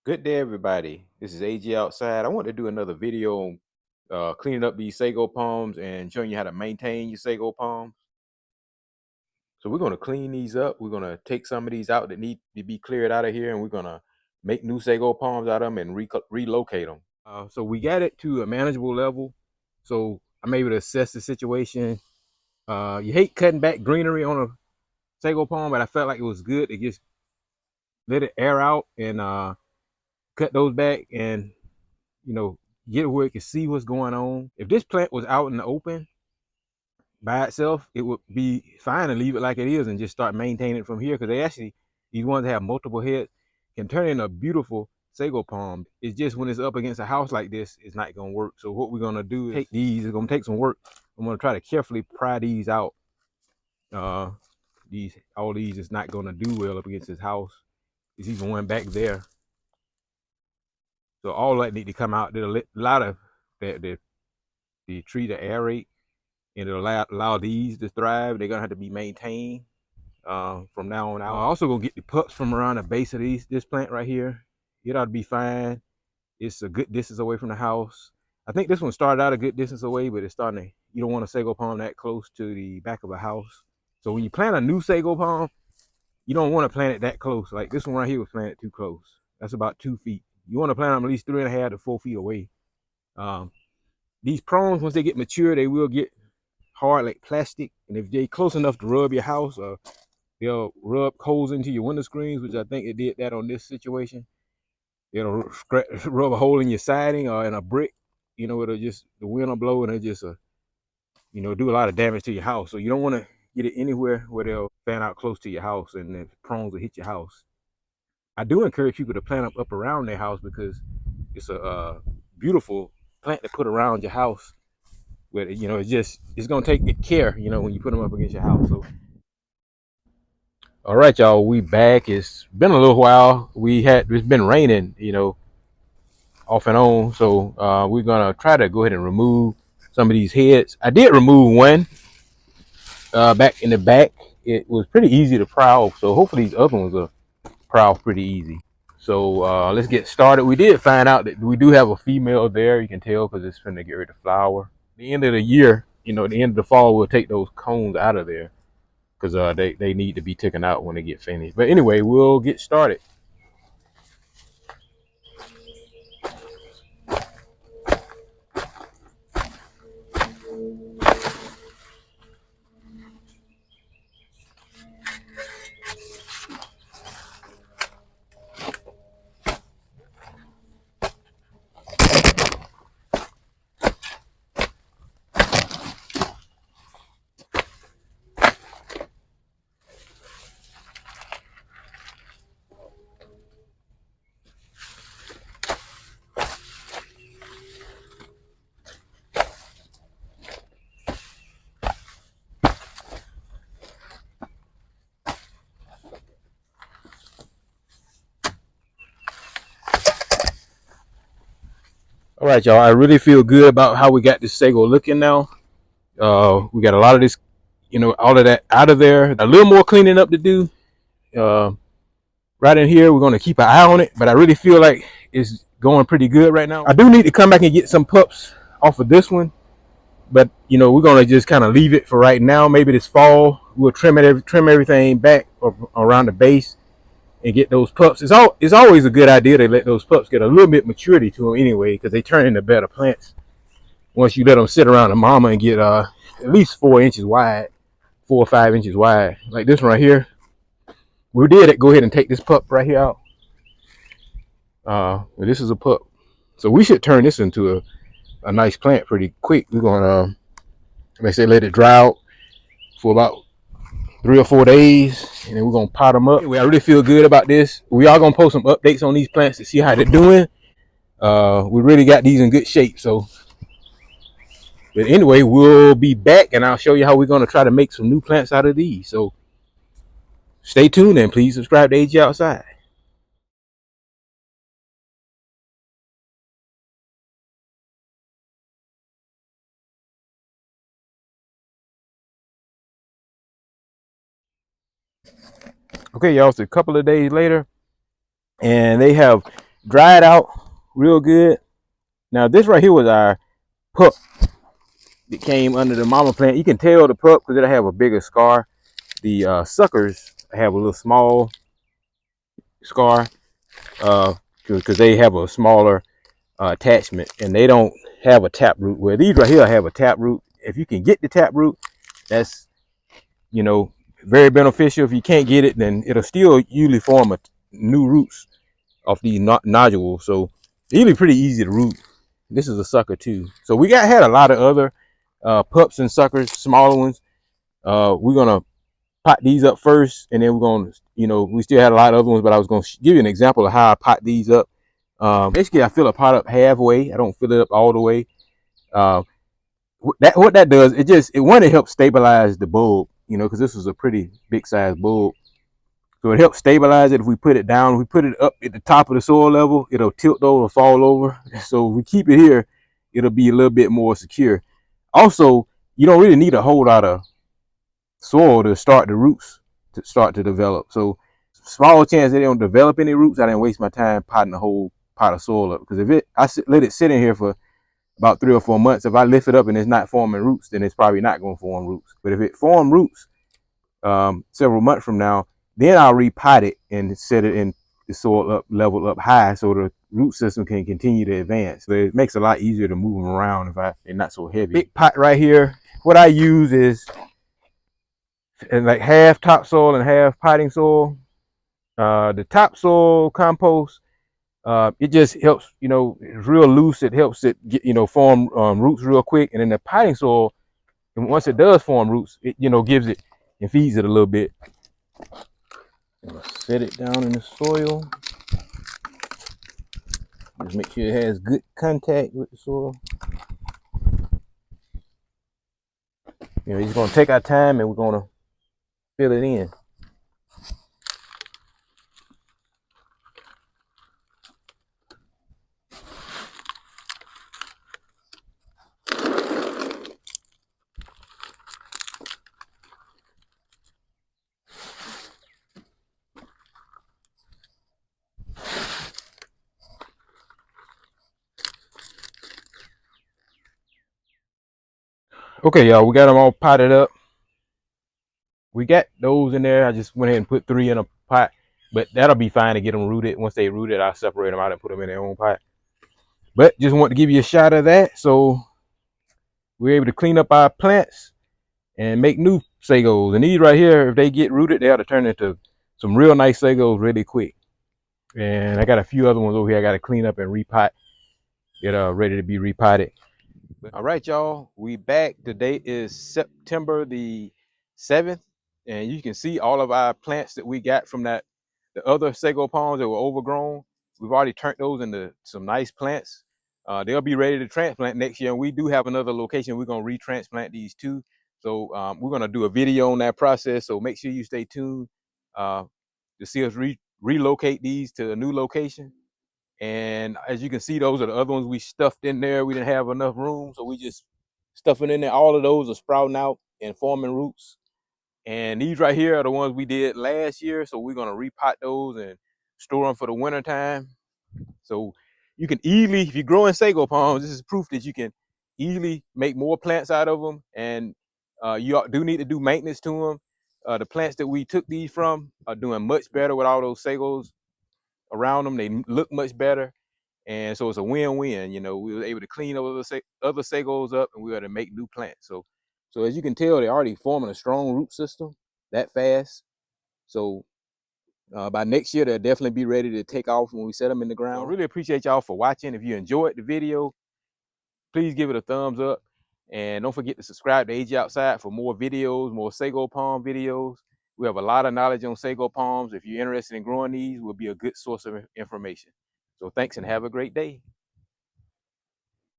Good day, everybody. This is AG Outside. I want to do another video on cleaning up these sago palms and showing you how to maintain your sago palms. So we're going to clean these up. We're going to take some of these out that need to be cleared out of here, and we're going to make new sago palms out of them and relocate them. So we got it to a manageable level. So I'm able to assess the situation. You hate cutting back greenery on a sago palm, but I felt like it was good to just let it air out and cut those back and you know, get it where it can see what's going on. If this plant was out in the open by itself, it would be fine to leave it like it is and just start maintaining it from here. Because they actually, these ones that have multiple heads can turn into a beautiful sago palm. It's just when it's up against a house like this, it's not gonna work. So what we're gonna do is take these. It's gonna take some work. I'm gonna try to carefully pry these out. Uh, all these is not gonna do well up against this house. There's even one back there. So all that need to come out. There's a lot of the tree to aerate and it'll allow these to thrive. They're gonna have to be maintained from now on out. I'm also gonna get the pups from around the base of this plant right here. It ought to be fine. It's a good distance away from the house. I think this one started out a good distance away, but it's starting to, you don't want a sago palm that close to the back of a house. So when you plant a new sago palm, you don't want to plant it that close. Like this one right here was planted too close. That's about 2 feet. You want to plant them at least 3.5 to 4 feet away. These prongs, once they get mature, they will get hard like plastic, and if they close enough to rub your house, they'll rub holes into your window screens, which I think it did that on this situation. It'll rub a hole in your siding or in a brick. It'll just, the wind will blow and it'll just do a lot of damage to your house. So you don't want to get it anywhere where they'll fan out close to your house and the prongs will hit your house. I do encourage people to plant up around their house because it's a beautiful plant to put around your house. But it's gonna take care, when you put them up against your house. So all right, y'all, we back. It's been a little while. It's been raining, off and on. So we're gonna try to go ahead and remove some of these heads. I did remove one back in the back. It was pretty easy to pry off. So hopefully these other ones will pry off pretty easy. So let's get started. We did find out that we do have a female there. You can tell because it's finna get ready to flower. The end of the year, the end of the fall, we'll take those cones out of there because they need to be taken out when they get finished. But anyway, we'll get started. All right, y'all. I really feel good about how we got this sago looking now. We got a lot of this, all of that out of there. A little more cleaning up to do. Uh, right in here, we're gonna keep an eye on it, but I really feel like it's going pretty good right now. I do need to come back and get some pups off of this one, but we're gonna just kind of leave it for right now. Maybe this fall we'll trim everything back around the base and get those pups. It's always a good idea to let those pups get a little bit maturity to them anyway, because they turn into better plants once you let them sit around the mama and get at least 4 inches wide, 4 or 5 inches wide. Like this one right here, we did go ahead and take this pup right here out. This is a pup, so we should turn this into a nice plant pretty quick. We're gonna let it dry out for about 3 or 4 days, and then we're gonna pot them up. Anyway, I really feel good about this. We are gonna post some updates on these plants to see how they're doing. We really got these in good shape. So, but anyway, we'll be back, and I'll show you how we're gonna try to make some new plants out of these. So, stay tuned and please subscribe to AG Outside. Okay, y'all. So a couple of days later, and they have dried out real good. Now this right here was our pup that came under the mama plant. You can tell the pup because it'll have a bigger scar. The suckers have a little small scar because they have a smaller attachment and they don't have a tap root. Where these right here have a tap root. If you can get the tap root, that's, you know, very beneficial. If you can't get it, then it'll still usually form a new roots off these nodules. So it's usually pretty easy to root. This is a sucker too. So we had a lot of other pups and suckers, smaller ones. We're gonna pot these up first, and then we're gonna, you know, we still had a lot of other ones, but I was gonna give you an example of how I pot these up. Basically, I fill a pot up halfway. I don't fill it up all the way. Uh, what that does, it helps stabilize the bulb, you know, because this was a pretty big size bulb. So it helps stabilize it. If we put it down, if we put it up at the top of the soil level, it'll tilt over, fall over. So if we keep it here, it'll be a little bit more secure. Also, you don't really need a whole lot of soil to start the roots to start to develop. So small chance they don't develop any roots. I didn't waste my time potting the whole pot of soil up, because if I let it sit in here for about 3 or 4 months, if I lift it up and it's not forming roots, then it's probably not going to form roots. But if it form roots several months from now, then I'll repot it and set it in the soil up, level up high, so the root system can continue to advance. So it makes it a lot easier to move them around if they're not so heavy. Big pot right here. What I use is like half topsoil and half potting soil. The topsoil compost, it just helps, you know, it's real loose. It helps it get, you know, form roots real quick. And then the potting soil, and once it does form roots, it, you know, gives it and feeds it a little bit. I'm gonna set it down in the soil. Just make sure it has good contact with the soil. You know, it's gonna take our time and we're gonna fill it in. Okay, y'all, we got them all potted up. We got those in there. I just went ahead and put 3 in a pot, but that'll be fine to get them rooted. Once they rooted, I'll separate them out and put them in their own pot. But just want to give you a shot of that, so we're able to clean up our plants and make new sagos. And these right here, if they get rooted, they ought to turn into some real nice sagos really quick. And I got a few other ones over here I got to clean up and repot, get ready to be repotted. All right, y'all, we back. Today is September the 7th, and you can see all of our plants that we got from the other sago palms that were overgrown. We've already turned those into some nice plants. They'll be ready to transplant next year, and we do have another location we're going to retransplant these to. So we're going to do a video on that process, so make sure you stay tuned to see us relocate these to a new location. And as you can see, those are the other ones we stuffed in there. We didn't have enough room, so we just stuffing in there. All of those are sprouting out and forming roots. And these right here are the ones we did last year, so we're gonna repot those and store them for the winter time. So you can easily, if you're growing sago palms, this is proof that you can easily make more plants out of them. And you do need to do maintenance to them. The plants that we took these from are doing much better with all those sagos around them. They look much better. And so it's a win-win. You know, we were able to clean other sagos up, and we were able to make new plants. So as you can tell, they're already forming a strong root system that fast. So by next year, they'll definitely be ready to take off when we set them in the ground. So I really appreciate y'all for watching. If you enjoyed the video, please give it a thumbs up. And don't forget to subscribe to AG Outside for more videos, more sago palm videos. We have a lot of knowledge on sago palms. If you're interested in growing these, we'll be a good source of information. So thanks and have a great day.